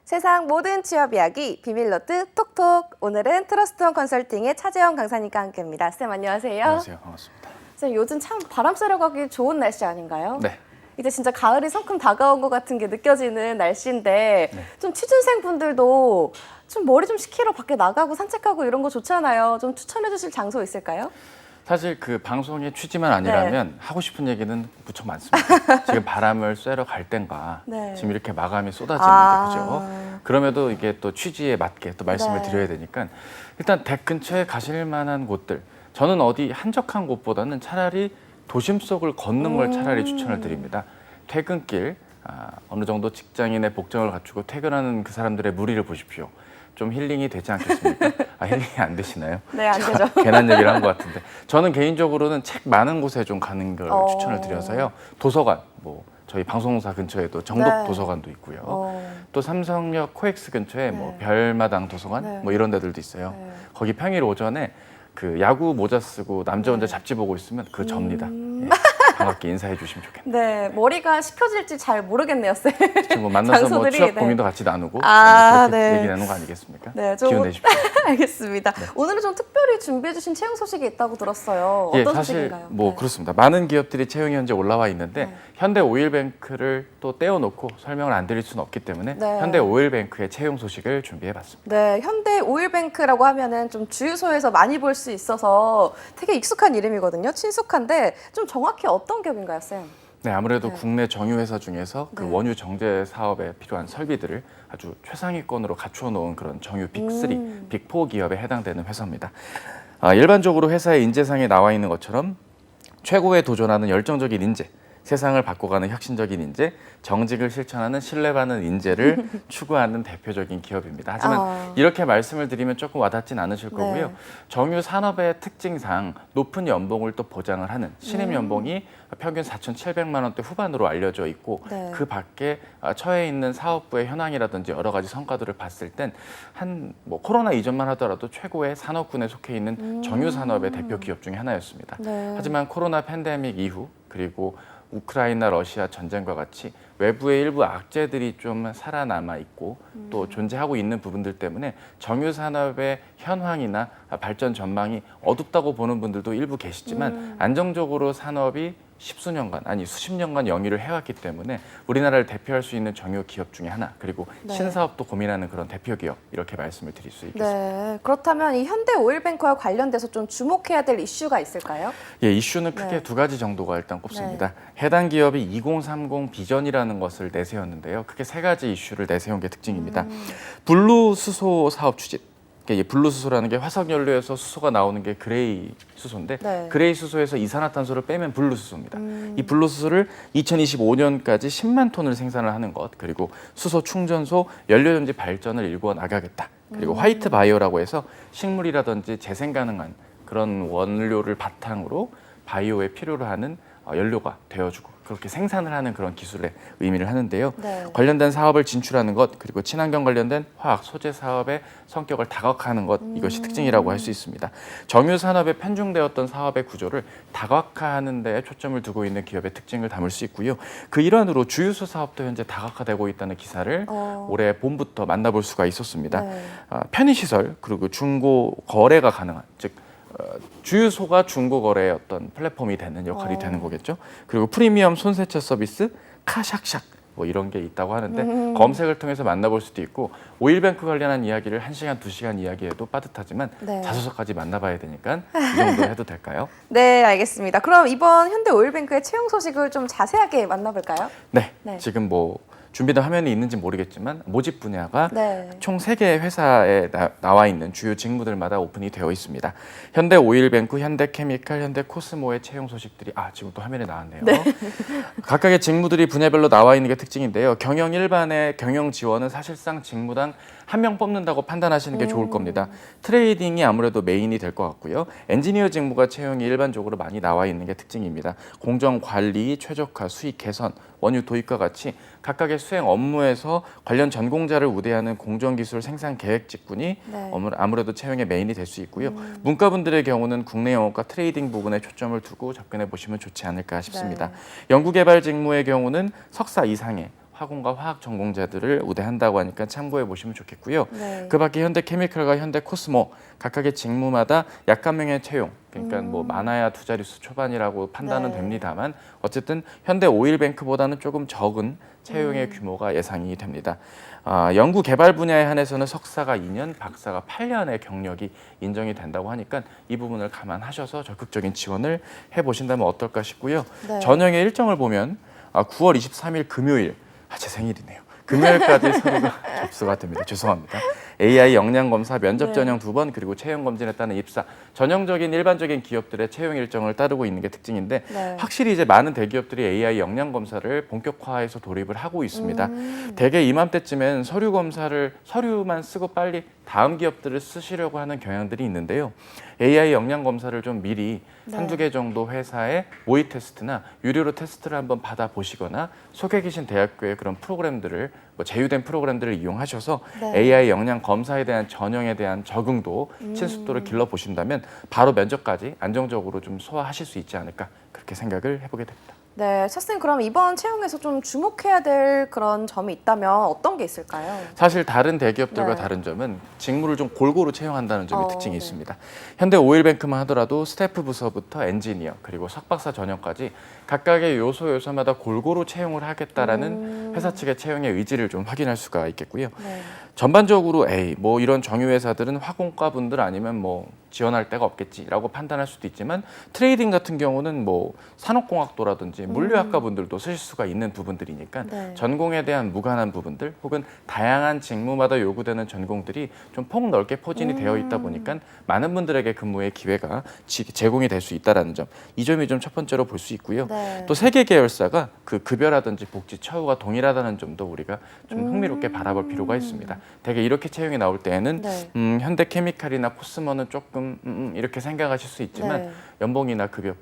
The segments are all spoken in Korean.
세상 모든 취업 이야기 비밀노트 톡톡. 오늘은 트러스트원 컨설팅의 차재영 강사님과 함께합니다. 쌤 안녕하세요. 안녕하세요. 반갑습니다. 쌤 요즘 참 바람 쐬러 가기 좋은 날씨 아닌가요? 네. 이제 진짜 가을이 성큼 다가온 것 같은 게 느껴지는 날씨인데 네. 좀 취준생 분들도 좀 머리 좀 식히러 밖에 나가고 산책하고 이런 거 좋잖아요. 좀 추천해 주실 장소 있을까요? 사실 그 방송의 취지만 아니라면 하고 싶은 얘기는 무척 많습니다. 지금 바람을 쐬러 갈 땐가 네. 지금 이렇게 마감이 쏟아지는데 그죠? 아. 그럼에도 이게 또 취지에 맞게 또 말씀을 네. 드려야 되니까 일단 댁 근처에 가실 만한 곳들, 저는 어디 한적한 곳보다는 차라리 도심 속을 걷는 걸 차라리 추천을 드립니다. 퇴근길, 어느 정도 직장인의 복장을 갖추고 퇴근하는 그 사람들의 무리를 보십시오. 좀 힐링이 되지 않겠습니까? 힐링이 안 되시나요? 네, 안 되죠. 괜한 얘기를 한 것 같은데 저는 개인적으로는 책 많은 곳에 좀 가는 걸 추천을 드려서요. 도서관, 뭐 저희 방송사 근처에도 정독 네. 도서관도 있고요. 또 삼성역 코엑스 근처에 뭐 네. 별마당 도서관 네. 뭐 이런 데들도 있어요. 네. 거기 평일 오전에 그 야구 모자 쓰고 남자 혼자 잡지 보고 있으면 그 접니다. 예, 반갑게 인사해 주시면 좋겠네요. 네, 머리가 식혀질지 잘 모르겠네요, 쌤. 지금 뭐 만나서 뭐 장소들이, 취업 네. 고민도 같이 나누고 아, 그렇게 네. 얘기 나누는 거 아니겠습니까? 네, 좀 기운 내십시오. 알겠습니다. 오늘은 좀 특별히 준비해 주신 채용 소식이 있다고 들었어요. 예, 어떤 사실 소식인가요? 뭐 네. 그렇습니다. 많은 기업들이 채용이 현재 올라와 있는데 네. 현대오일뱅크를 또 떼어놓고 설명을 안 드릴 수는 없기 때문에 네. 현대오일뱅크의 채용 소식을 준비해봤습니다. 네, 현대오일뱅크라고 하면은 좀 주유소에서 많이 볼 수 있어서 되게 익숙한 이름이거든요. 친숙한데 좀 정확히 어떤 기업인가요, 쌤? 네, 아무래도 네. 국내 정유회사 중에서 그 네. 원유 정제 사업에 필요한 설비들을 아주 최상위권으로 갖추어 놓은 그런 정유 빅3, 빅4 기업에 해당되는 회사입니다. 일반적으로 회사의 인재상에 나와 있는 것처럼 최고에 도전하는 열정적인 인재, 세상을 바꿔가는 혁신적인 인재, 정직을 실천하는 신뢰받는 인재를 추구하는 대표적인 기업입니다. 하지만 이렇게 말씀을 드리면 조금 와닿진 않으실 거고요. 네. 정유 산업의 특징상 높은 연봉을 또 보장을 하는 신임 연봉이 평균 4,700만 원대 후반으로 알려져 있고 네. 그 밖에 처해 있는 사업부의 현황이라든지 여러 가지 성과들을 봤을 땐 한 뭐 코로나 이전만 하더라도 최고의 산업군에 속해 있는 정유 산업의 대표 기업 중에 하나였습니다. 네. 하지만 코로나 팬데믹 이후 그리고 우크라이나 러시아 전쟁과 같이 외부의 일부 악재들이 좀 살아남아 있고 또 존재하고 있는 부분들 때문에 정유 산업의 현황이나 발전 전망이 어둡다고 보는 분들도 일부 계시지만 안정적으로 산업이 십수년간 아니 수십 년간 영위를 해왔기 때문에 우리나라를 대표할 수 있는 정유 기업 중에 하나, 그리고 네. 신사업도 고민하는 그런 대표 기업, 이렇게 말씀을 드릴 수 있겠습니다. 네, 그렇다면 이 현대오일뱅크와 관련돼서 좀 주목해야 될 이슈가 있을까요? 예, 이슈는 크게 네. 두 가지 정도가 일단 꼽습니다. 해당 기업이 2030 비전이라는 것을 내세웠는데요. 크게 세 가지 이슈를 내세운 게 특징입니다. 블루 수소 사업 추진. 이 블루 수소라는 게 화석 연료에서 수소가 나오는 게 그레이 수소인데 네. 그레이 수소에서 이산화탄소를 빼면 블루 수소입니다. 이 블루 수소를 2025년까지 10만 톤을 생산을 하는 것, 그리고 수소 충전소 연료전지 발전을 일구어 나가겠다. 그리고 화이트 바이오라고 해서 식물이라든지 재생 가능한 그런 원료를 바탕으로 바이오에 필요로 하는 연료가 되어주고 그렇게 생산을 하는 그런 기술의 의미를 하는데요. 네. 관련된 사업을 진출하는 것, 그리고 친환경 관련된 화학 소재 사업의 성격을 다각화하는 것, 이것이 특징이라고 할 수 있습니다. 정유 산업에 편중되었던 사업의 구조를 다각화하는 데 초점을 두고 있는 기업의 특징을 담을 수 있고요. 그 일환으로 주유소 사업도 현재 다각화되고 있다는 기사를 올해 봄부터 만나볼 수가 있었습니다. 네. 편의시설 그리고 중고 거래가 가능한, 즉 주유소가 중고 거래의 어떤 플랫폼이 되는 역할이 되는 거겠죠. 그리고 프리미엄 손세차 서비스 카샥샥 뭐 이런 게 있다고 하는데 검색을 통해서 만나볼 수도 있고, 오일뱅크 관련한 이야기를 1시간, 2시간 이야기해도 빠듯하지만 네. 5석까지 만나봐야 되니까 이 정도 해도 될까요? 네, 알겠습니다. 그럼 이번 현대오일뱅크의 채용 소식을 좀 자세하게 만나볼까요? 네, 네. 지금 뭐 준비된 화면이 있는지 모르겠지만 모집 분야가 네. 총 3개의 회사에 나와 있는 주요 직무들마다 오픈이 되어 있습니다. 현대오일뱅크, 현대케미칼, 현대코스모의 채용 소식들이 지금 또 화면에 나왔네요. 각각의 직무들이 분야별로 나와 있는 게 특징인데요. 경영 일반의 경영 지원은 사실상 직무당 1명 뽑는다고 판단하시는 게 좋을 겁니다. 트레이딩이 아무래도 메인이 될 것 같고요. 엔지니어 직무가 채용이 일반적으로 많이 나와 있는 게 특징입니다. 공정 관리, 최적화, 수익 개선, 원유 도입과 같이 각각의 수행 업무에서 관련 전공자를 우대하는 공정기술 생산 계획 직군이 네. 아무래도 채용의 메인이 될 수 있고요. 문과분들의 경우는 국내 영업과 트레이딩 부분에 초점을 두고 접근해 보시면 좋지 않을까 싶습니다. 네. 연구개발 직무의 경우는 석사 이상의 화공과 화학 전공자들을 우대한다고 하니까 참고해 보시면 좋겠고요. 네. 그 밖에 현대케미칼과 현대코스모 각각의 직무마다 약간명의 채용, 그러니까 뭐 많아야 두 자릿수 초반이라고 판단은 네. 됩니다만 어쨌든 현대오일뱅크보다는 조금 적은 채용의 규모가 예상이 됩니다. 연구 개발 분야에 한해서는 석사가 2년, 박사가 8년의 경력이 인정이 된다고 하니까 이 부분을 감안하셔서 적극적인 지원을 해보신다면 어떨까 싶고요. 네. 전형의 일정을 보면 9월 23일 금요일, 제 생일이네요. 금요일까지 서류가 접수가 됩니다. 죄송합니다. AI 역량 검사, 면접 네. 전형 2번, 그리고 채용 검진에 따른 입사. 전형적인 일반적인 기업들의 채용 일정을 따르고 있는 게 특징인데 네. 확실히 이제 많은 대기업들이 AI 역량 검사를 본격화해서 도입을 하고 있습니다. 대개 이맘때쯤엔 서류 검사를 서류만 쓰고 빨리 다음 기업들을 쓰시려고 하는 경향들이 있는데요. AI 역량 검사를 좀 미리 네. 한두 개 정도 회사의 모의 테스트나 유료로 테스트를 한번 받아보시거나 속해 계신 대학교의 그런 프로그램들을 제휴된 프로그램들을 이용하셔서 네. AI 역량 검사에 대한 전형에 대한 적응도 친숙도를 길러보신다면 바로 면접까지 안정적으로 좀 소화하실 수 있지 않을까 그렇게 생각을 해보게 됩니다. 네, 샤쌤 그럼 이번 채용에서 좀 주목해야 될 그런 점이 있다면 어떤 게 있을까요? 사실 다른 대기업들과 네. 다른 점은 직무를 좀 골고루 채용한다는 점이 특징이 네. 있습니다. 현대오일뱅크만 하더라도 스태프 부서부터 엔지니어 그리고 석박사 전형까지 각각의 요소마다 골고루 채용을 하겠다라는 회사 측의 채용의 의지를 좀 확인할 수가 있겠고요. 네. 전반적으로 뭐 이런 정유 회사들은 화공과 분들 아니면 뭐 지원할 데가 없겠지라고 판단할 수도 있지만 트레이딩 같은 경우는 뭐 산업공학도라든지 물리학과 분들도 쓰실 수가 있는 부분들이니까 네. 전공에 대한 무관한 부분들 혹은 다양한 직무마다 요구되는 전공들이 좀 폭넓게 포진이 되어 있다 보니까 많은 분들에게 근무의 기회가 제공이 될 수 있다는 점, 이 점이 좀 첫 번째로 볼 수 있고요. 네. 또 세 개 계열사가 그 급여라든지 복지 처우가 동일하다는 점도 우리가 좀 흥미롭게 바라볼 필요가 있습니다. 대개 이렇게 채용이 나올 때에는 네. 현대케미칼이나 코스모는 조금 이렇게 생각하실 수 있지만 네. 연봉이나 급여,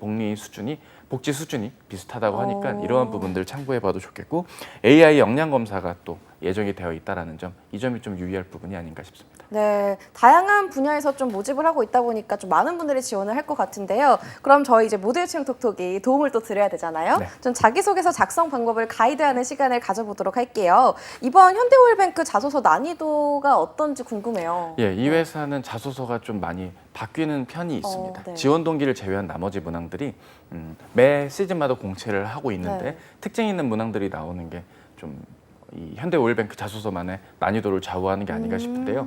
복지 수준이 비슷하다고 하니까 이러한 부분들 참고해봐도 좋겠고 AI 역량 검사가 또 예정이 되어 있다라는 점, 이 점이 좀 유의할 부분이 아닌가 싶습니다. 네, 다양한 분야에서 좀 모집을 하고 있다 보니까 좀 많은 분들이 지원을 할 것 같은데요. 그럼 저희 이제 모델 채용 톡톡이 도움을 또 드려야 되잖아요. 네. 좀 자기소개서 작성 방법을 가이드하는 시간을 가져보도록 할게요. 이번 현대오일뱅크 자소서 난이도가 어떤지 궁금해요. 이 회사는 자소서가 좀 많이 바뀌는 편이 있습니다. 네. 지원 동기를 제외한 나머지 문항들이 매 시즌마다 공채를 하고 있는데 네. 특징 있는 문항들이 나오는 게 좀 이 현대오일뱅크 자소서만의 난이도를 좌우하는 게 아닌가 싶은데요.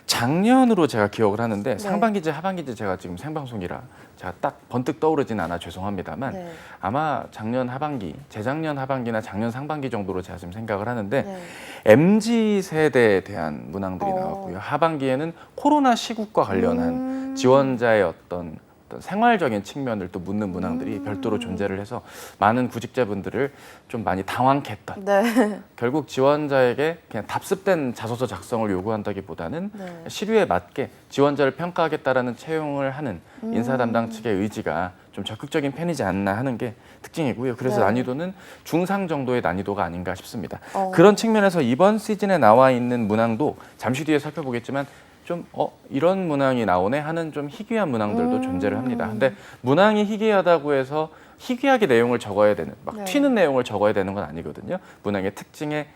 작년으로 제가 기억을 하는데 상반기제, 하반기제 제가 지금 생방송이라 제가 딱 번뜩 떠오르진 않아 죄송합니다만 네. 아마 작년 하반기, 재작년 하반기나 작년 상반기 정도로 제가 지금 생각을 하는데 네. MZ 세대에 대한 문항들이 어. 나왔고요. 하반기에는 코로나 시국과 관련한 지원자의 어떤 생활적인 측면을 또 묻는 문항들이 별도로 존재를 해서 많은 구직자분들을 좀 많이 당황케 했던, 네. 결국 지원자에게 그냥 답습된 자소서 작성을 요구한다기보다는 네. 시류에 맞게 지원자를 평가하겠다라는 채용을 하는 인사 담당 측의 의지가 좀 적극적인 편이지 않나 하는 게 특징이고요. 그래서 네. 난이도는 중상 정도의 난이도가 아닌가 싶습니다. 어. 그런 측면에서 이번 시즌에 나와 있는 문항도 잠시 뒤에 살펴보겠지만 좀 이런 문항이 나오네 하는 좀 희귀한 문항들도 존재를 합니다. 근데 문항이 희귀하다고 해서 희귀하게 내용을 적어야 되는, 막 네. 튀는 내용을 적어야 되는 건 아니거든요. 문항의 특징에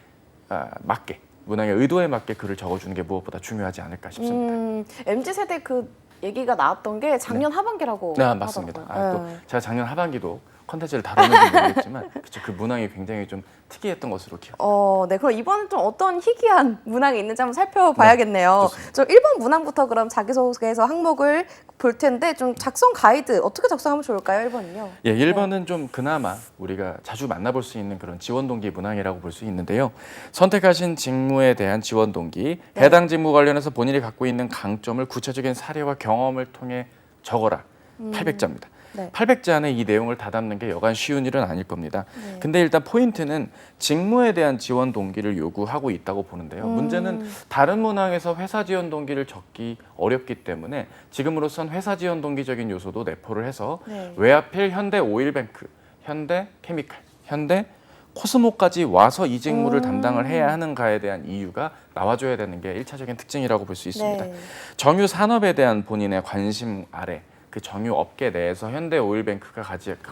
맞게, 문항의 의도에 맞게 글을 적어주는 게 무엇보다 중요하지 않을까 싶습니다. MZ세대 그 얘기가 나왔던 게 작년 하반기라고 네, 맞습니다. 하더라고요. 또 제가 작년 하반기도 컨텐츠를 다뤘는지 모르겠지만 그 문항이 굉장히 좀 특이했던 것으로 기억합니다. 네. 그럼 이번엔 좀 어떤 희귀한 문항이 있는지 한번 살펴봐야겠네요. 좋습니다. 좀 1번 문항부터 그럼 자기소개서 항목을 볼 텐데 좀 작성 가이드 어떻게 작성하면 좋을까요? 1번은요? 1번은 좀 그나마 우리가 자주 만나볼 수 있는 그런 지원 동기 문항이라고 볼 수 있는데요. 선택하신 직무에 대한 지원 동기, 해당 직무 관련해서 본인이 갖고 있는 강점을 구체적인 사례와 경험을 통해 적어라. 800자입니다. 네. 800자 안에 이 내용을 다 담는 게 여간 쉬운 일은 아닐 겁니다. 근데 일단 포인트는 직무에 대한 지원 동기를 요구하고 있다고 보는데요. 문제는 다른 문항에서 회사 지원 동기를 적기 어렵기 때문에 지금으로선 회사 지원 동기적인 요소도 내포를 해서 네. 왜 하필 현대오일뱅크, 현대케미칼, 현대코스모까지 와서 이 직무를 담당을 해야 하는가에 대한 이유가 나와줘야 되는 게 1차적인 특징이라고 볼 수 있습니다. 네. 정유 산업에 대한 본인의 관심 아래 그 정유 업계 내에서 현대오일뱅크가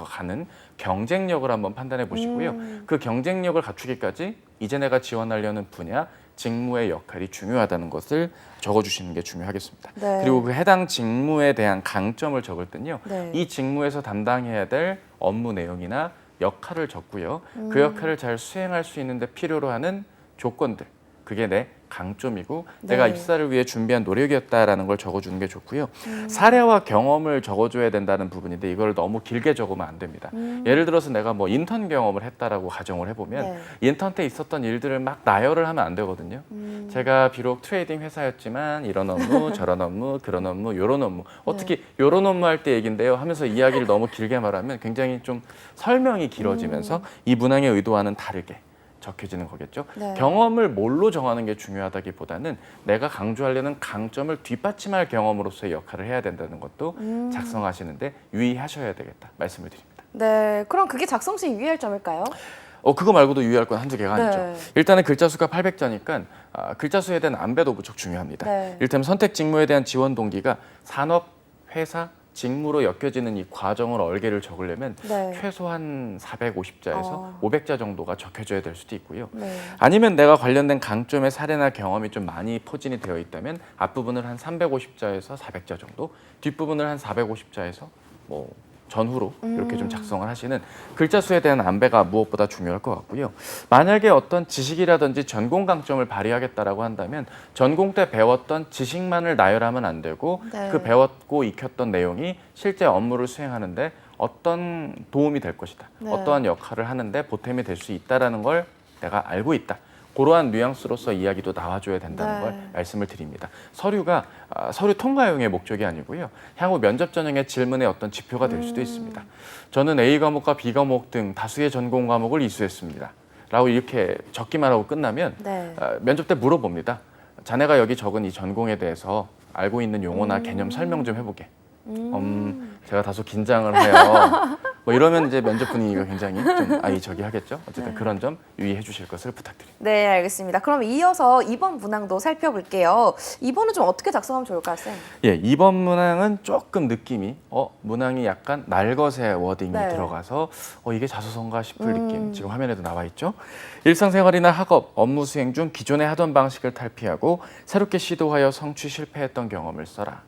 가는 경쟁력을 한번 판단해 보시고요. 그 경쟁력을 갖추기까지 이제 내가 지원하려는 분야, 직무의 역할이 중요하다는 것을 적어주시는 게 중요하겠습니다. 네. 그리고 그 해당 직무에 대한 강점을 적을 때는요. 네. 이 직무에서 담당해야 될 업무 내용이나 역할을 적고요. 그 역할을 잘 수행할 수 있는데 필요로 하는 조건들, 그게 내 강점이고 네. 내가 입사를 위해 준비한 노력이었다라는 걸 적어주는 게 좋고요. 사례와 경험을 적어줘야 된다는 부분인데 이걸 너무 길게 적으면 안 됩니다. 예를 들어서 내가 뭐 인턴 경험을 했다라고 가정을 해보면 네. 인턴 때 있었던 일들을 막 나열을 하면 안 되거든요. 제가 비록 트레이딩 회사였지만 이런 업무, 저런 업무, 그런 업무, 이런 업무 어떻게 이런 업무 할 때 얘긴데요 하면서 이야기를 너무 길게 말하면 굉장히 좀 설명이 길어지면서 이 문항의 의도와는 다르게 적혀지는 거겠죠. 네. 경험을 뭘로 정하는 게 중요하다기보다는 내가 강조하려는 강점을 뒷받침할 경험으로서의 역할을 해야 된다는 것도 작성하시는데 유의하셔야 되겠다 말씀을 드립니다. 네, 그럼 그게 작성 시 유의할 점일까요? 그거 말고도 유의할 건 한두 개가 네. 아니죠. 일단은 글자 수가 800자니까 글자 수에 대한 안배도 무척 중요합니다. 네. 이를테면 선택 직무에 대한 지원 동기가 산업, 회사, 직무로 엮여지는 이 과정을 얼개를 적으려면 네. 최소한 450자에서 500자 정도가 적혀져야 될 수도 있고요. 네. 아니면 내가 관련된 강점의 사례나 경험이 좀 많이 포진이 되어 있다면 앞부분을 한 350자에서 400자 정도, 뒷부분을 한 450자에서 뭐 전후로 이렇게 좀 작성을 하시는 글자 수에 대한 안배가 무엇보다 중요할 것 같고요. 만약에 어떤 지식이라든지 전공 강점을 발휘하겠다라고 한다면 전공 때 배웠던 지식만을 나열하면 안 되고 네. 그 배웠고 익혔던 내용이 실제 업무를 수행하는데 어떤 도움이 될 것이다. 네. 어떠한 역할을 하는데 보탬이 될 수 있다라는 걸 내가 알고 있다. 그러한 뉘앙스로서 이야기도 나와줘야 된다는 네. 걸 말씀을 드립니다. 서류가 서류 통과용의 목적이 아니고요. 향후 면접 전형의 질문의 어떤 지표가 될 수도 있습니다. 저는 A 과목과 B 과목 등 다수의 전공 과목을 이수했습니다. 라고 이렇게 적기만 하고 끝나면 네. 면접 때 물어봅니다. 자네가 여기 적은 이 전공에 대해서 알고 있는 용어나 개념 설명 좀 해보게. 제가 다소 긴장을 해요. 뭐 이러면 이제 면접 분위기가 굉장히 좀 아이저기 하겠죠. 어쨌든 그런 점 유의해 주실 것을 부탁드립니다. 네, 알겠습니다. 그럼 이어서 2번 문항도 살펴볼게요. 2번은 좀 어떻게 작성하면 좋을까요, 쌤? 예, 2번 문항은 조금 느낌이 문항이 약간 날것의 워딩이 네. 들어가서 이게 자소서인가 싶을 느낌. 지금 화면에도 나와 있죠. 일상생활이나 학업, 업무 수행 중 기존에 하던 방식을 탈피하고 새롭게 시도하여 성취 실패했던 경험을 써라.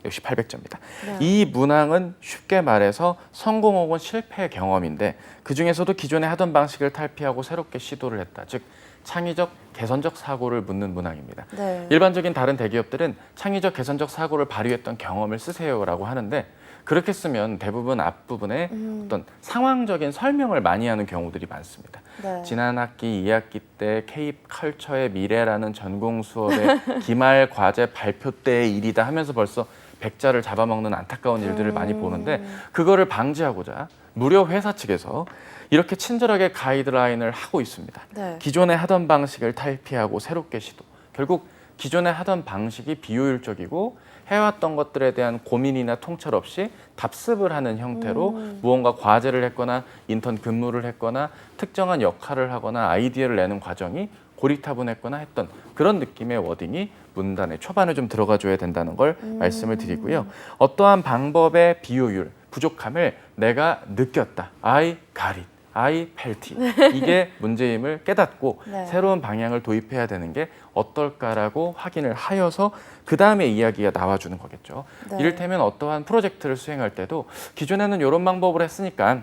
역시 800점입니다. 네. 이 문항은 쉽게 말해서 성공 혹은 실패 경험인데 그중에서도 기존에 하던 방식을 탈피하고 새롭게 시도를 했다. 즉 창의적, 개선적 사고를 묻는 문항입니다. 네. 일반적인 다른 대기업들은 창의적, 개선적 사고를 발휘했던 경험을 쓰세요라고 하는데 그렇게 쓰면 대부분 앞부분에 어떤 상황적인 설명을 많이 하는 경우들이 많습니다. 네. 지난 학기 2학기 때 K 컬처의 미래라는 전공 수업의 기말 과제 발표 때의 일이다 하면서 벌써 100자를 잡아먹는 안타까운 일들을 많이 보는데 그거를 방지하고자 무료 회사 측에서 이렇게 친절하게 가이드라인을 하고 있습니다. 네. 기존에 하던 방식을 탈피하고 새롭게 시도. 결국 기존에 하던 방식이 비효율적이고 해왔던 것들에 대한 고민이나 통찰 없이 답습을 하는 형태로 무언가 과제를 했거나 인턴 근무를 했거나 특정한 역할을 하거나 아이디어를 내는 과정이 고리타분했거나 했던 그런 느낌의 워딩이 문단의 초반에 좀 들어가줘야 된다는 걸 말씀을 드리고요. 어떠한 방법의 비효율, 부족함을 내가 느꼈다. I got it. I felt it. 이게 문제임을 깨닫고 네. 새로운 방향을 도입해야 되는 게 어떨까라고 확인을 하여서 그 다음에 이야기가 나와주는 거겠죠. 네. 이를테면 어떠한 프로젝트를 수행할 때도 기존에는 이런 방법을 했으니까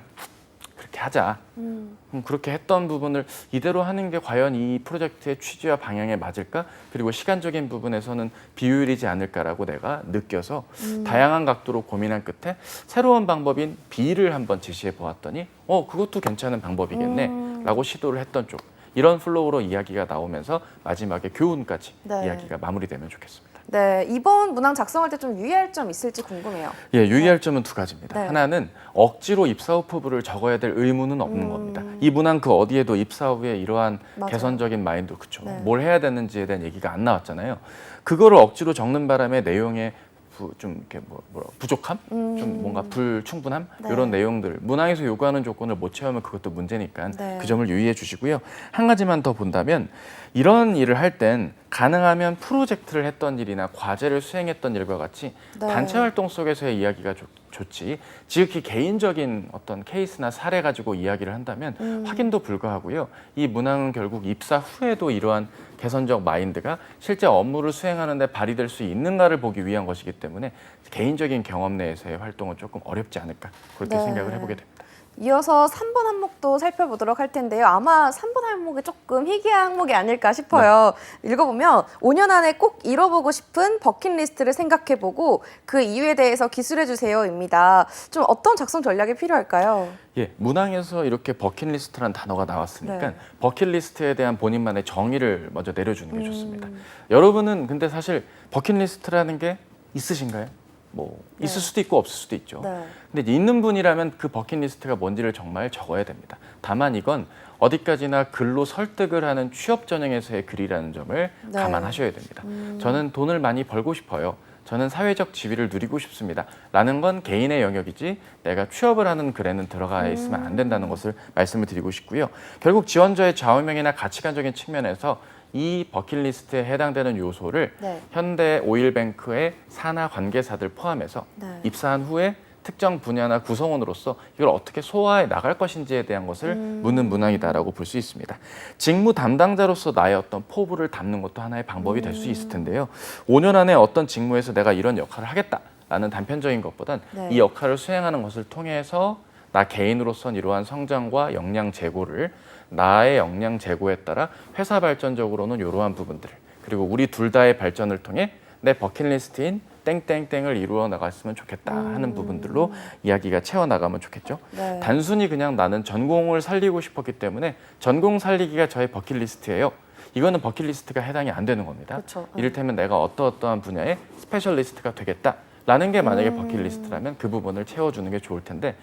그렇게 하자. 그렇게 했던 부분을 이대로 하는 게 과연 이 프로젝트의 취지와 방향에 맞을까? 그리고 시간적인 부분에서는 비효율이지 않을까라고 내가 느껴서 다양한 각도로 고민한 끝에 새로운 방법인 B를 한번 제시해 보았더니 그것도 괜찮은 방법이겠네 라고 시도를 했던 쪽. 이런 플로우로 이야기가 나오면서 마지막에 교훈까지 네. 이야기가 마무리되면 좋겠습니다. 네, 이번 문항 작성할 때 좀 유의할 점 있을지 궁금해요. 예, 유의할 점은 두 가지입니다. 네. 하나는 억지로 입사 후 포부를 적어야 될 의무는 없는 겁니다. 이 문항 그 어디에도 입사 후에 이러한 맞아요. 개선적인 마인드, 그쵸. 네. 뭘 해야 되는지에 대한 얘기가 안 나왔잖아요. 그거를 억지로 적는 바람에 내용에 좀 이렇게 부족함, 좀 뭔가 불충분함 네. 이런 내용들 문항에서 요구하는 조건을 못 채우면 그것도 문제니까 네. 그 점을 유의해 주시고요. 한 가지만 더 본다면 이런 일을 할 땐 가능하면 프로젝트를 했던 일이나 과제를 수행했던 일과 같이 네. 단체 활동 속에서의 이야기가 좋지. 지극히 개인적인 어떤 케이스나 사례 가지고 이야기를 한다면 확인도 불가하고요. 이 문항은 결국 입사 후에도 이러한 개선적 마인드가 실제 업무를 수행하는 데 발휘될 수 있는가를 보기 위한 것이기 때문에 개인적인 경험 내에서의 활동은 조금 어렵지 않을까 그렇게 네. 생각을 해보게 됩니다. 이어서 3번 항목도 살펴보도록 할 텐데요. 아마 3번 항목이 조금 희귀한 항목이 아닐까 싶어요. 읽어보면 5년 안에 꼭 잃어보고 싶은 버킷리스트를 생각해보고 그 이유에 대해서 기술해주세요입니다. 좀 어떤 작성 전략이 필요할까요? 예, 문항에서 이렇게 버킷리스트라는 단어가 나왔으니까 네. 버킷리스트에 대한 본인만의 정의를 먼저 내려주는 게 좋습니다. 여러분은 근데 사실 버킷리스트라는 게 있으신가요? 뭐 있을 수도 있고 없을 수도 있죠. 네. 근데 있는 분이라면 그 버킷리스트가 뭔지를 정말 적어야 됩니다. 다만 이건 어디까지나 글로 설득을 하는 취업 전형에서의 글이라는 점을 네. 감안하셔야 됩니다. 저는 돈을 많이 벌고 싶어요. 저는 사회적 지위를 누리고 싶습니다. 라는 건 개인의 영역이지 내가 취업을 하는 글에는 들어가 있으면 안 된다는 것을 말씀을 드리고 싶고요. 결국 지원자의 좌우명이나 가치관적인 측면에서 이 버킷리스트에 해당되는 요소를 네. 현대 오일뱅크의 산하 관계사들 포함해서 네. 입사한 후에 특정 분야나 구성원으로서 이걸 어떻게 소화해 나갈 것인지에 대한 것을 묻는 문항이다라고 볼 수 있습니다. 직무 담당자로서 나의 어떤 포부를 담는 것도 하나의 방법이 될 수 있을 텐데요. 5년 안에 어떤 직무에서 내가 이런 역할을 하겠다라는 단편적인 것보단 네. 이 역할을 수행하는 것을 통해서 나 개인으로선 이러한 성장과 역량 제고를 나의 역량 제고에 따라 회사 발전적으로는 이러한 부분들을 그리고 우리 둘 다의 발전을 통해 내 버킷리스트인 땡땡땡을 이루어 나갔으면 좋겠다 하는 부분들로 이야기가 채워나가면 좋겠죠. 네. 단순히 그냥 나는 전공을 살리고 싶었기 때문에 전공 살리기가 저의 버킷리스트예요. 이거는 버킷리스트가 해당이 안 되는 겁니다. 그렇죠. 이를테면 내가 어떠어떠한 분야의 스페셜리스트가 되겠다라는 게 만약에 버킷리스트라면 그 부분을 채워주는 게 좋을 텐데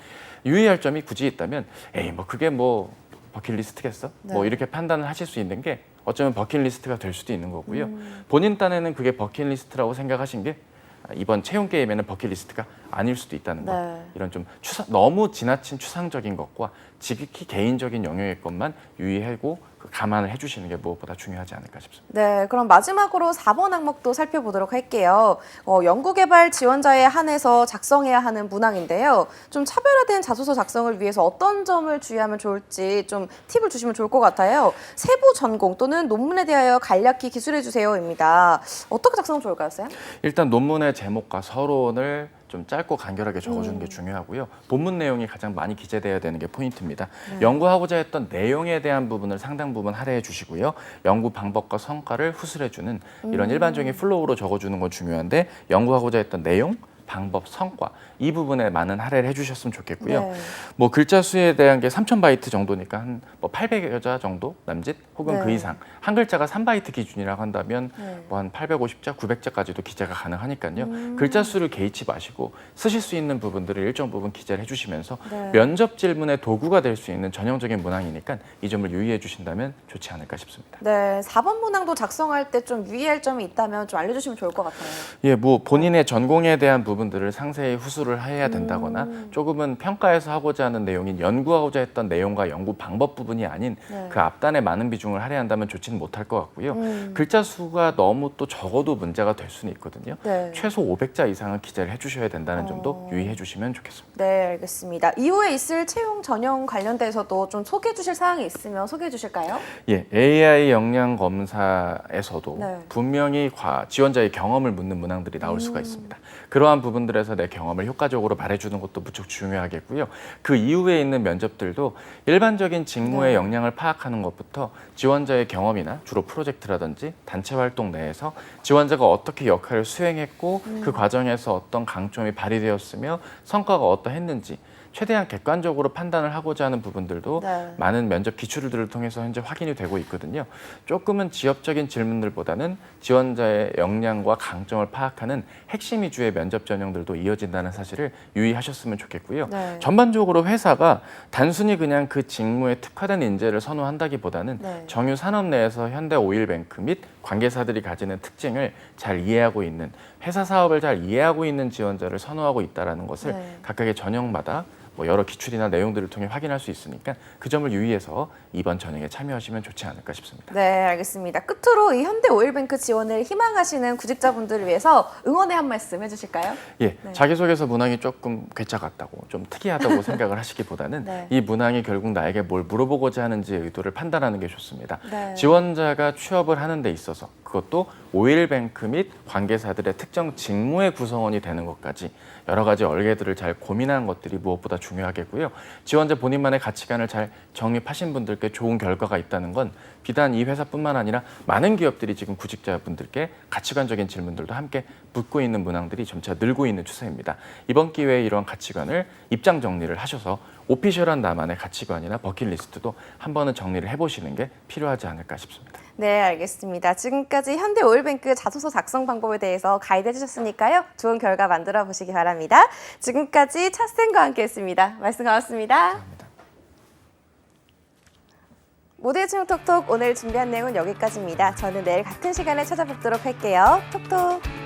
유의할 점이 굳이 있다면 에이 뭐 그게 뭐 버킷리스트겠어? 네. 뭐 이렇게 판단을 하실 수 있는 게 어쩌면 버킷리스트가 될 수도 있는 거고요. 본인 딴에는 그게 버킷리스트라고 생각하신 게 이번 채용 게임에는 버킷리스트가 아닐 수도 있다는 것. 네. 이런 좀 너무 지나친 추상적인 것과 지극히 개인적인 영역의 것만 유의하고 감안을 해주시는 게 무엇보다 중요하지 않을까 싶습니다. 네, 그럼 마지막으로 4번 항목도 살펴보도록 할게요. 연구개발 지원자에 한해서 작성해야 하는 문항인데요. 좀 차별화된 자소서 작성을 위해서 어떤 점을 주의하면 좋을지 좀 팁을 주시면 좋을 것 같아요. 세부 전공 또는 논문에 대하여 간략히 기술해주세요입니다. 어떻게 작성하면 좋을까요, 쌤? 일단 논문의 제목과 서론을 좀 짧고 간결하게 적어주는 게 중요하고요. 본문 내용이 가장 많이 기재돼야 되는 게 포인트입니다. 연구하고자 했던 내용에 대한 부분을 상당 부분 할애해 주시고요. 연구 방법과 성과를 후술해주는 이런 일반적인 플로우로 적어주는 건 중요한데 연구하고자 했던 내용, 방법, 성과 이 부분에 많은 할애를 해주셨으면 좋겠고요. 네. 뭐 글자 수에 대한 게 3,000바이트 정도니까 한 뭐 800여 자 정도 남짓 혹은 네. 그 이상 한 글자가 3바이트 기준이라고 한다면 네. 뭐 한 850자, 900자까지도 기재가 가능하니까요. 글자 수를 개의치 마시고 쓰실 수 있는 부분들을 일정 부분 기재를 해주시면서 네. 면접 질문의 도구가 될 수 있는 전형적인 문항이니까 이 점을 유의해 주신다면 좋지 않을까 싶습니다. 네, 4번 문항도 작성할 때 좀 유의할 점이 있다면 좀 알려주시면 좋을 것 같아요. 예, 뭐 본인의 전공에 대한 부분들을 상세히 후술을 해야 된다거나 조금은 평가에서 하고자 하는 내용인 연구하고자 했던 내용과 연구 방법 부분이 아닌 네. 그 앞단에 많은 비중을 할애한다면 좋지는 못할 것 같고요. 글자 수가 너무 또 적어도 문제가 될 수는 있거든요. 네. 최소 500자 이상은 기재를 해주셔야 된다는 점도 유의해 주시면 좋겠습니다. 네, 알겠습니다. 이후에 있을 채용 전형 관련돼서도 좀 소개해 주실 사항이 있으면 소개해 주실까요? 예, AI 역량 검사에서도 네. 분명히 지원자의 경험을 묻는 문항들이 나올 수가 있습니다. 그러한 부분들에서 내 경험을 효과적으로 말해주는 것도 무척 중요하겠고요. 그 이후에 있는 면접들도 일반적인 직무의 네. 역량을 파악하는 것부터 지원자의 경험이나 주로 프로젝트라든지 단체 활동 내에서 지원자가 어떻게 역할을 수행했고 그 과정에서 어떤 강점이 발휘되었으며 성과가 어떠했는지 최대한 객관적으로 판단을 하고자 하는 부분들도 네. 많은 면접 기출들을 통해서 현재 확인이 되고 있거든요. 조금은 지엽적인 질문들보다는 지원자의 역량과 강점을 파악하는 핵심 위주의 면접 전형들도 이어진다는 사실을 유의하셨으면 좋겠고요. 네. 전반적으로 회사가 단순히 그냥 그 직무에 특화된 인재를 선호한다기보다는 네. 정유 산업 내에서 현대 오일뱅크 및 관계사들이 가지는 특징을 잘 이해하고 있는 회사 사업을 잘 이해하고 있는 지원자를 선호하고 있다는 것을 네. 각각의 전형마다 뭐 여러 기출이나 내용들을 통해 확인할 수 있으니까 그 점을 유의해서 이번 전형에 참여하시면 좋지 않을까 싶습니다. 네, 알겠습니다. 끝으로 이 현대오일뱅크 지원을 희망하시는 구직자분들을 위해서 응원의 한 말씀 해주실까요? 예, 네. 자기소개서 문항이 조금 괴짜 같다고 좀 특이하다고 생각을 하시기보다는 네. 이 문항이 결국 나에게 뭘 물어보고자 하는지의 의도를 판단하는 게 좋습니다. 네. 지원자가 취업을 하는 데 있어서 그것도 오일뱅크 및 관계사들의 특정 직무의 구성원이 되는 것까지 여러 가지 얼개들을 잘 고민하는 것들이 무엇보다 중요하겠고요. 지원자 본인만의 가치관을 잘 정립하신 분들께 좋은 결과가 있다는 건 비단 이 회사뿐만 아니라 많은 기업들이 지금 구직자분들께 가치관적인 질문들도 함께 묻고 있는 문항들이 점차 늘고 있는 추세입니다. 이번 기회에 이러한 가치관을 입장 정리를 하셔서 오피셜한 나만의 가치관이나 버킷리스트도 한 번은 정리를 해보시는 게 필요하지 않을까 싶습니다. 네, 알겠습니다. 지금까지 현대오일뱅크 자소서 작성 방법에 대해서 가이드 해주셨으니까요. 좋은 결과 만들어 보시기 바랍니다. 지금까지 차쌤과 함께했습니다. 말씀 고맙습니다. 감사합니다. 모두의 채용 톡톡 오늘 준비한 내용은 여기까지입니다. 저는 내일 같은 시간에 찾아뵙도록 할게요. 톡톡.